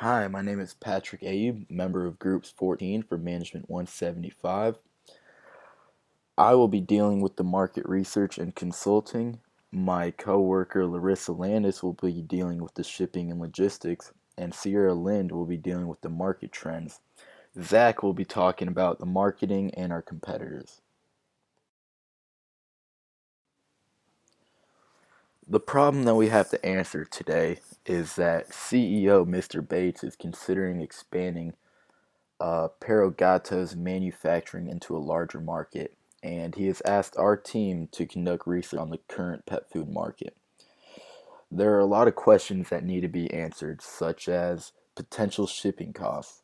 Hi, my name is Patrick Ayub, member of Groups 14 for Management 175. I will be dealing with the market research and consulting. My coworker Larissa Landis will be dealing with the shipping and logistics, and Sierra Lind will be dealing with the market trends. Zach will be talking about the marketing and our competitors. The problem that we have to answer today is that CEO Mr. Bates is considering expanding Perogato's manufacturing into a larger market, and he has asked our team to conduct research on the current pet food market. There are a lot of questions that need to be answered, such as potential shipping costs.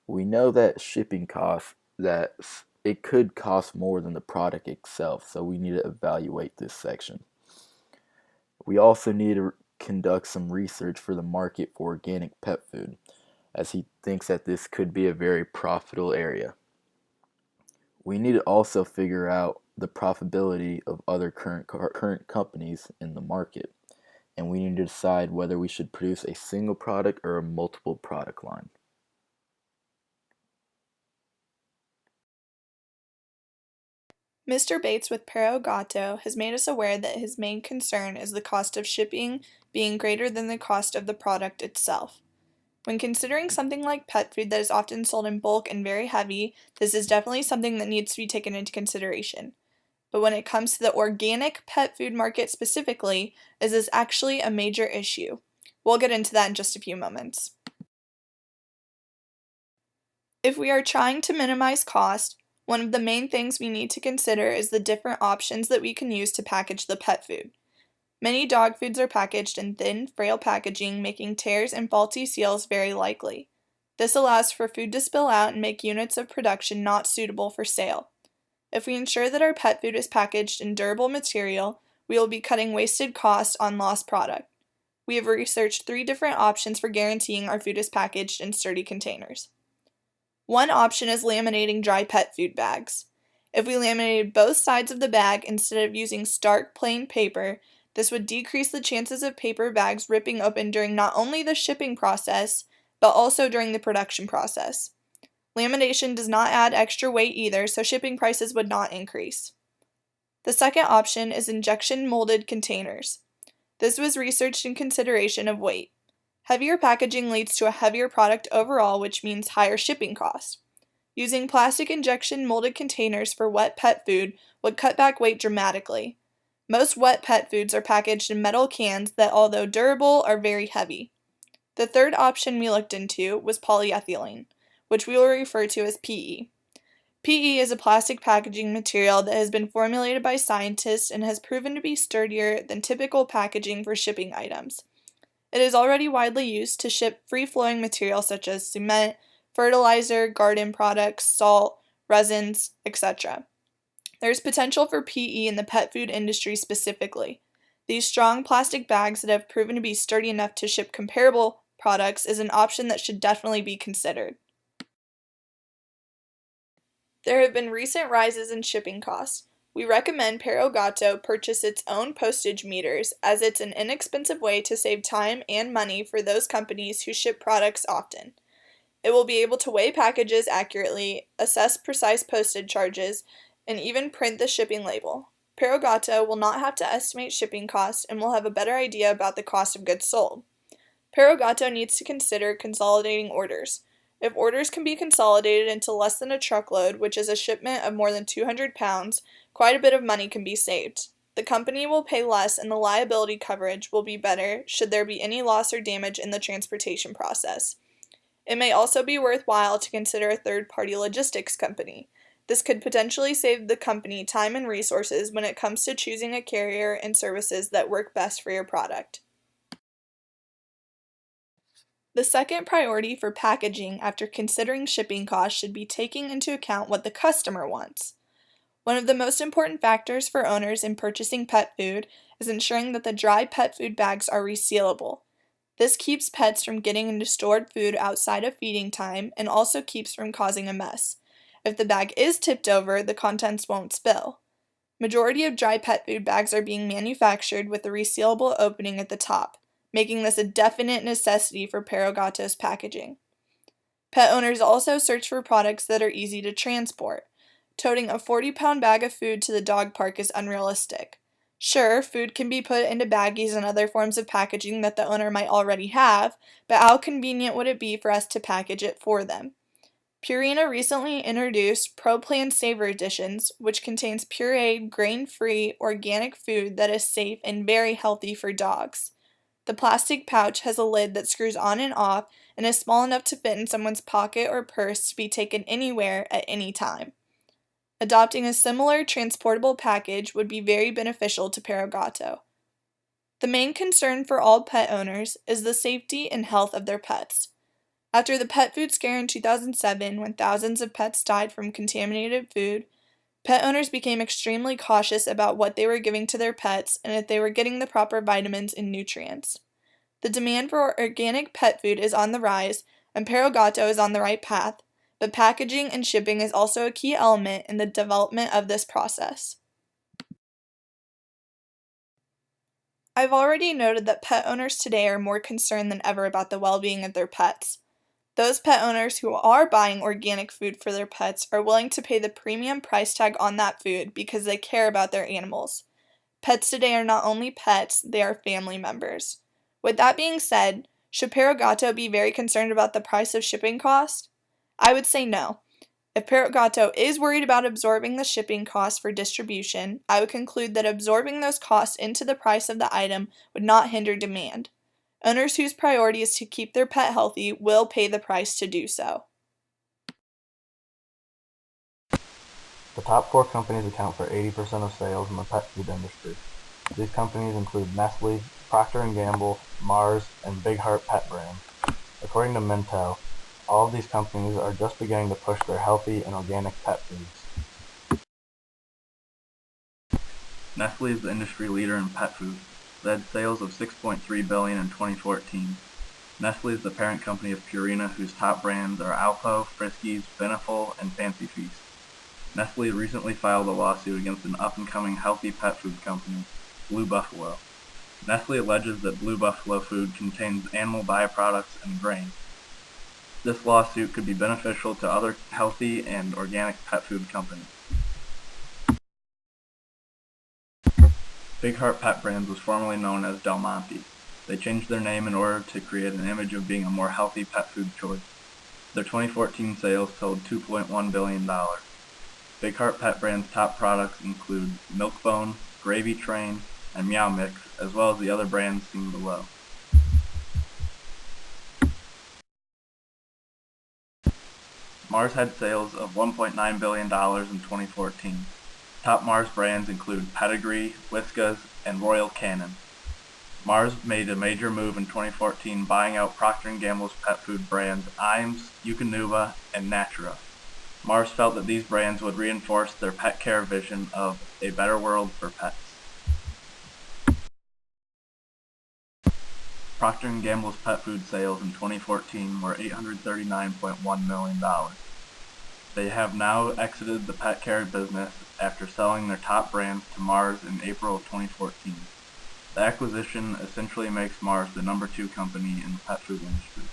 We know that shipping costs that it could cost more than the product itself, so we need to evaluate this section. We also need to conduct some research for the market for organic pet food, as he thinks that this could be a very profitable area. We need to also figure out the profitability of other current companies in the market, and we need to decide whether we should produce a single product or a multiple product line. Mr. Bates with Pero Gato has made us aware that his main concern is the cost of shipping being greater than the cost of the product itself. When considering something like pet food that is often sold in bulk and very heavy, this is definitely something that needs to be taken into consideration. But when it comes to the organic pet food market specifically, is this actually a major issue? We'll get into that in just a few moments. If we are trying to minimize cost, one of the main things we need to consider is the different options that we can use to package the pet food. Many dog foods are packaged in thin, frail packaging, making tears and faulty seals very likely. This allows for food to spill out and make units of production not suitable for sale. If we ensure that our pet food is packaged in durable material, we will be cutting wasted cost on lost product. We have researched 3 different options for guaranteeing our food is packaged in sturdy containers. One option is laminating dry pet food bags. If we laminated both sides of the bag instead of using stark plain paper, this would decrease the chances of paper bags ripping open during not only the shipping process, but also during the production process. Lamination does not add extra weight either, so shipping prices would not increase. The second option is injection molded containers. This was researched in consideration of weight. Heavier packaging leads to a heavier product overall, which means higher shipping costs. Using plastic injection molded containers for wet pet food would cut back weight dramatically. Most wet pet foods are packaged in metal cans that, although durable, are very heavy. The third option we looked into was polyethylene, which we will refer to as PE. PE is a plastic packaging material that has been formulated by scientists and has proven to be sturdier than typical packaging for shipping items. It is already widely used to ship free-flowing materials such as cement, fertilizer, garden products, salt, resins, etc. There is potential for PE in the pet food industry specifically. These strong plastic bags that have proven to be sturdy enough to ship comparable products is an option that should definitely be considered. There have been recent rises in shipping costs. We recommend Pero Gato purchase its own postage meters, as it's an inexpensive way to save time and money for those companies who ship products often. It will be able to weigh packages accurately, assess precise postage charges, and even print the shipping label. Pero Gato will not have to estimate shipping costs and will have a better idea about the cost of goods sold. Pero Gato needs to consider consolidating orders. If orders can be consolidated into less than a truckload, which is a shipment of more than 200 pounds, quite a bit of money can be saved. The company will pay less and the liability coverage will be better should there be any loss or damage in the transportation process. It may also be worthwhile to consider a third-party logistics company. This could potentially save the company time and resources when it comes to choosing a carrier and services that work best for your product. The second priority for packaging after considering shipping costs should be taking into account what the customer wants. One of the most important factors for owners in purchasing pet food is ensuring that the dry pet food bags are resealable. This keeps pets from getting into stored food outside of feeding time and also keeps from causing a mess. If the bag is tipped over, the contents won't spill. Majority of dry pet food bags are being manufactured with a resealable opening at the top. making this a definite necessity for Perogato's packaging. Pet owners also search for products that are easy to transport. Toting a 40-pound bag of food to the dog park is unrealistic. Sure, food can be put into baggies and other forms of packaging that the owner might already have, but how convenient would it be for us to package it for them? Purina recently introduced ProPlan Savor Editions, which contains pureed, grain-free, organic food that is safe and very healthy for dogs. The plastic pouch has a lid that screws on and off and is small enough to fit in someone's pocket or purse to be taken anywhere at any time. Adopting a similar transportable package would be very beneficial to Perogato. The main concern for all pet owners is the safety and health of their pets. After the pet food scare in 2007, when thousands of pets died from contaminated food, pet owners became extremely cautious about what they were giving to their pets and if they were getting the proper vitamins and nutrients. The demand for organic pet food is on the rise, and Perogato is on the right path, but packaging and shipping is also a key element in the development of this process. I've already noted that pet owners today are more concerned than ever about the well-being of their pets. Those pet owners who are buying organic food for their pets are willing to pay the premium price tag on that food because they care about their animals. Pets today are not only pets, they are family members. With that being said, should Perogato be very concerned about the price of shipping cost? I would say no. If Perogato is worried about absorbing the shipping costs for distribution, I would conclude that absorbing those costs into the price of the item would not hinder demand. Owners whose priority is to keep their pet healthy will pay the price to do so. The top 4 companies account for 80% of sales in the pet food industry. These companies include Nestle, Procter & Gamble, Mars, and Big Heart Pet Brands. According to Mintel, all of these companies are just beginning to push their healthy and organic pet foods. Nestle is the industry leader in pet food. They had sales of $6.3 billion in 2014. Nestle is the parent company of Purina, whose top brands are Alpo, Friskies, Beneful, and Fancy Feast. Nestle recently filed a lawsuit against an up-and-coming healthy pet food company, Blue Buffalo. Nestle alleges that Blue Buffalo food contains animal byproducts and grain. This lawsuit could be beneficial to other healthy and organic pet food companies. Big Heart Pet Brands was formerly known as Del Monte. They changed their name in order to create an image of being a more healthy pet food choice. Their 2014 sales totaled $2.1 billion. Big Heart Pet Brands' top products include Milk-Bone, Gravy Train, and Meow Mix, as well as the other brands seen below. Mars had sales of $1.9 billion in 2014. Top Mars brands include Pedigree, Whiskas, and Royal Canin. Mars made a major move in 2014 buying out Procter & Gamble's pet food brands Iams, Eukanuba, and Natura. Mars felt that these brands would reinforce their pet care vision of a better world for pets. Procter & Gamble's pet food sales in 2014 were $839.1 million. They have now exited the pet care business after selling their top brands to Mars in April of 2014. The acquisition essentially makes Mars the number 2 company in the pet food industry.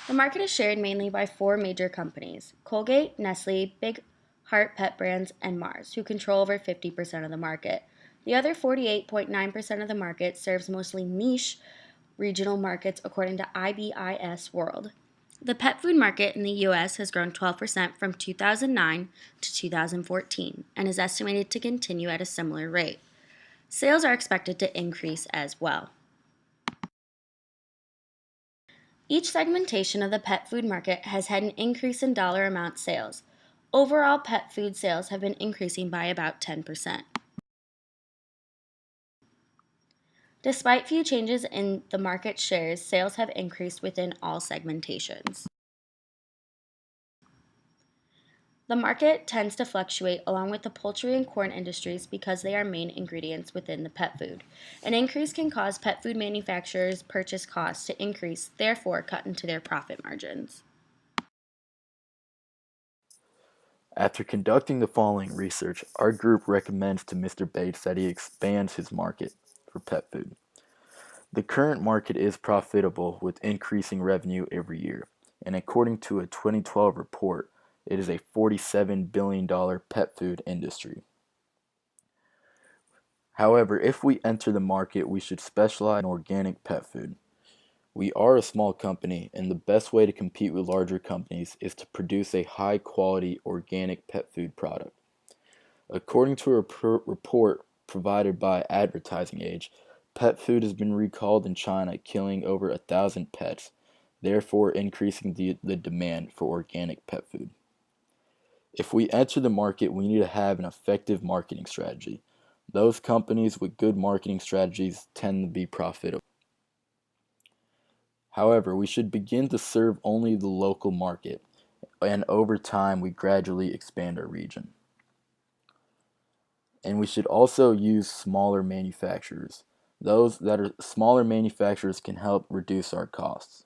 The market is shared mainly by 4 major companies: Colgate, Nestle, Big Heart Pet Brands, and Mars, who control over 50% of the market. The other 48.9% of the market serves mostly niche regional markets according to IBIS World. The pet food market in the U.S. has grown 12% from 2009 to 2014 and is estimated to continue at a similar rate. Sales are expected to increase as well. Each segmentation of the pet food market has had an increase in dollar amount sales. Overall, pet food sales have been increasing by about 10%. Despite few changes in the market shares, sales have increased within all segmentations. The market tends to fluctuate along with the poultry and corn industries because they are main ingredients within the pet food. An increase can cause pet food manufacturers' purchase costs to increase, therefore cut into their profit margins. After conducting the following research, our group recommends to Mr. Bates that he expands his market for pet food. The current market is profitable with increasing revenue every year, and according to a 2012 report, it is a $47 billion pet food industry. However, if we enter the market, we should specialize in organic pet food. We are a small company, and the best way to compete with larger companies is to produce a high quality organic pet food product. According to a report provided by Advertising Age, pet food has been recalled in China, killing over 1,000 pets, therefore increasing the demand for organic pet food. If we enter the market, we need to have an effective marketing strategy. Those companies with good marketing strategies tend to be profitable. However, we should begin to serve only the local market, and over time we gradually expand our region. And we should also use smaller manufacturers. Those that are smaller manufacturers can help reduce our costs.